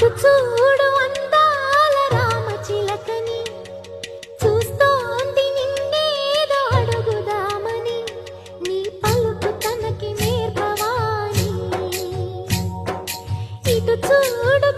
అటు చూడు అందాల రామచిలకని, చూస్తోంది నిన్నేదో అడుగుదామని, నీ పలుకు తనకి నేర్పవాని. ఇటు చూడు